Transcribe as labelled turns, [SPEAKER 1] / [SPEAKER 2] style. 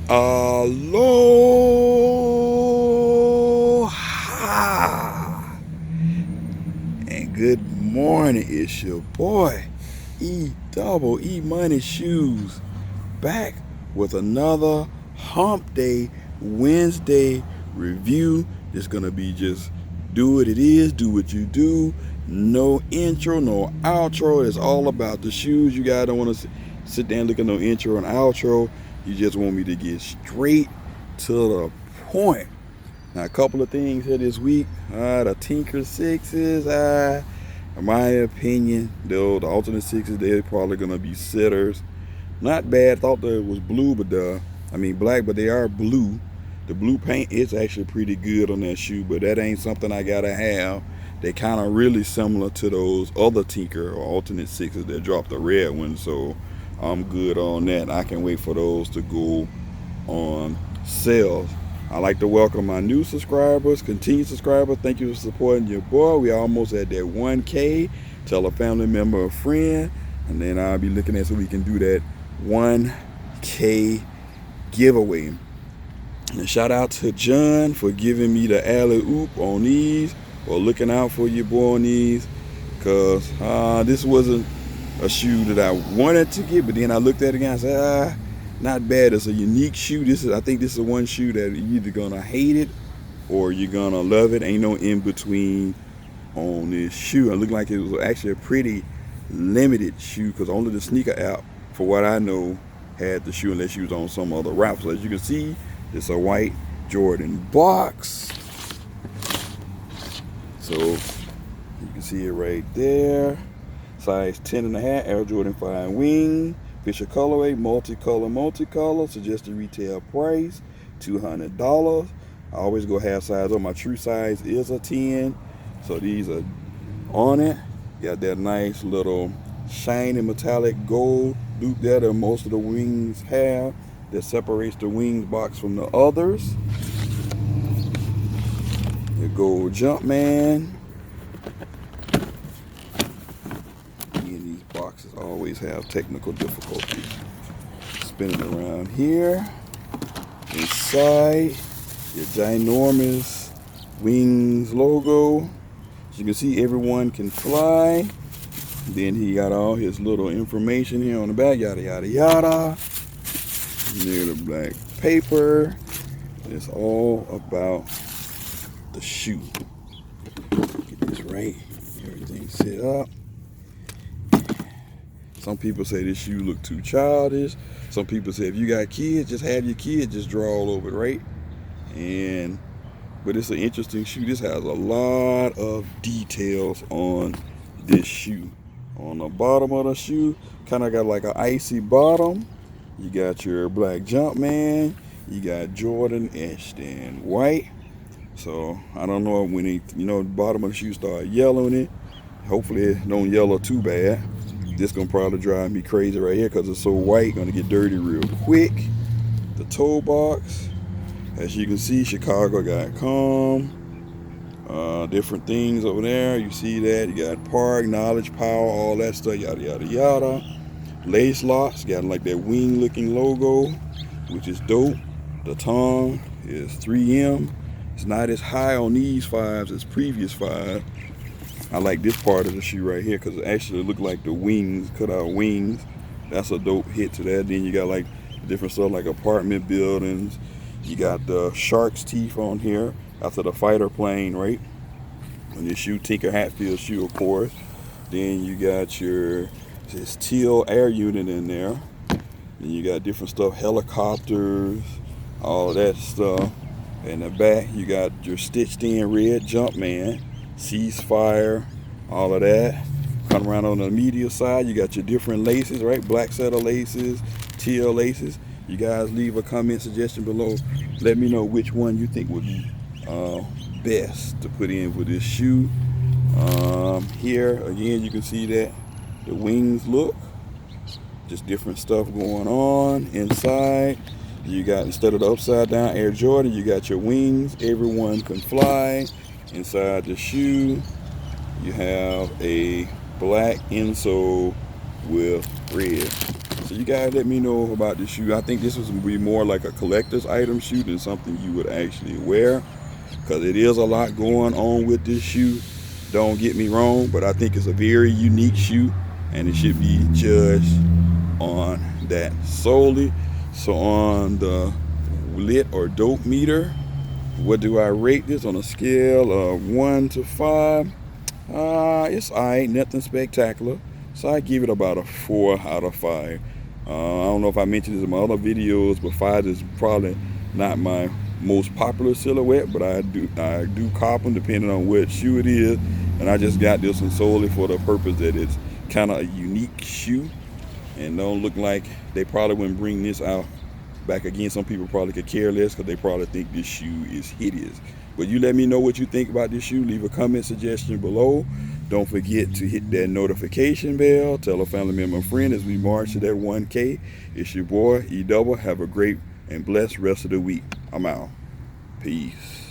[SPEAKER 1] Aloha and good morning. It's your boy Emoneyshoes back with another Hump Day Wednesday review. It's gonna be just do what it is, do what you do. No intro, no outro. It's all about the shoes. You guys don't want to sit there and look at no intro and outro. You just want me to get straight to the point. Now, a couple of things here this week. The Tinker Sixes. In my opinion, though, the alternate sixes, they're probably gonna be sitters. Not bad. Thought that it was blue, but black, but they are blue. The blue paint is actually pretty good on that shoe, but that ain't something I gotta have. They kind of really similar to those other Tinker or alternate sixes that dropped the red one, so I'm good on that. I can wait for those to go on sale. I like to welcome my new subscribers, continued subscribers. Thank you for supporting your boy. We almost at that 1K. Tell a family member, a friend, and then I'll be looking at so we can do that 1K giveaway. And shout out to John for giving me the alley oop on these, or looking out for your boy on these, because this wasn't a shoe that I wanted to get, but then I looked at it again and said, not bad. It's a unique shoe. I think this is one shoe that you're either gonna hate it or you're gonna love it. Ain't no in between on this shoe. It looked like it was actually a pretty limited shoe because only the sneaker app, for what I know, had the shoe unless you was on some other route. So as you can see, it's a white Jordan box. So you can see it right there. Size 10.5, Air Jordan 5 wing. Official colorway, multicolor. Suggested retail price, $200. I always go half size up. My true size is a 10. So these are on it. Got that nice little shiny metallic gold loop there that most of the wings have that separates the wings box from the others. The gold Jumpman. These boxes always have technical difficulties. Spinning around here. Inside, your ginormous wings logo. As you can see, everyone can fly. Then he got all his little information here on the back, yada yada yada. Near the black paper. It's all about the shoe. Get this right. Everything set up. Some people say this shoe look too childish. Some people say if you got kids, just have your kids just draw all over it, right? But it's an interesting shoe. This has a lot of details on this shoe. On the bottom of the shoe, kind of got like an icy bottom. You got your black Jumpman. You got Jordan etched in white. So I don't know when the bottom of the shoe start yellowing it. Hopefully it don't yellow too bad. This gonna probably drive me crazy right here because it's so white, gonna get dirty real quick. The toe box, as you can see, Chicago.com. Different things over there. You see that? You got Park, Knowledge, Power, all that stuff, yada yada yada. Lace locks, got like that wing looking logo, which is dope. The tongue is 3M. It's not as high on these fives as previous five. I like this part of the shoe right here because it actually look like the wings, cut out wings. That's a dope hit to that. Then you got like different stuff like apartment buildings. You got the shark's teeth on here after the fighter plane, right? And this shoe, Tinker Hatfield shoe, of course. Then you got this teal air unit in there. Then you got different stuff, helicopters, all that stuff. In the back, you got your stitched in red Jumpman. Ceasefire, all of that. Come around on the media side, you got your different laces, right? Black set of laces, teal laces. You guys leave a comment suggestion below. Let me know which one you think would be best to put in for this shoe. Here again, you can see that the wings look, just different stuff going on inside. You got, instead of the upside down Air Jordan, you got your wings. Everyone can fly. Inside the shoe, you have a black insole with red. So you guys let me know about this shoe. I think this was be more like a collector's item shoe than something you would actually wear, because it is a lot going on with this shoe. Don't get me wrong, but I think it's a very unique shoe, and it should be judged on that solely. So on the lit or dope meter, what do I rate this on a scale of 1 to 5? It's alright, nothing spectacular. So I give it about a 4 out of 5. I don't know if I mentioned this in my other videos, but 5 is probably not my most popular silhouette, but I do cop them depending on what shoe it is, and I just got this one solely for the purpose that it's kind of a unique shoe, and don't look like they probably wouldn't bring this out back again. Some people probably could care less because they probably think this shoe is hideous. But you let me know what you think about this shoe. Leave a comment suggestion below. Don't forget to hit that notification bell. Tell a family member and friend as we march to that 1K. It's your boy E Double. Have a great and blessed rest of the week. I'm out. Peace.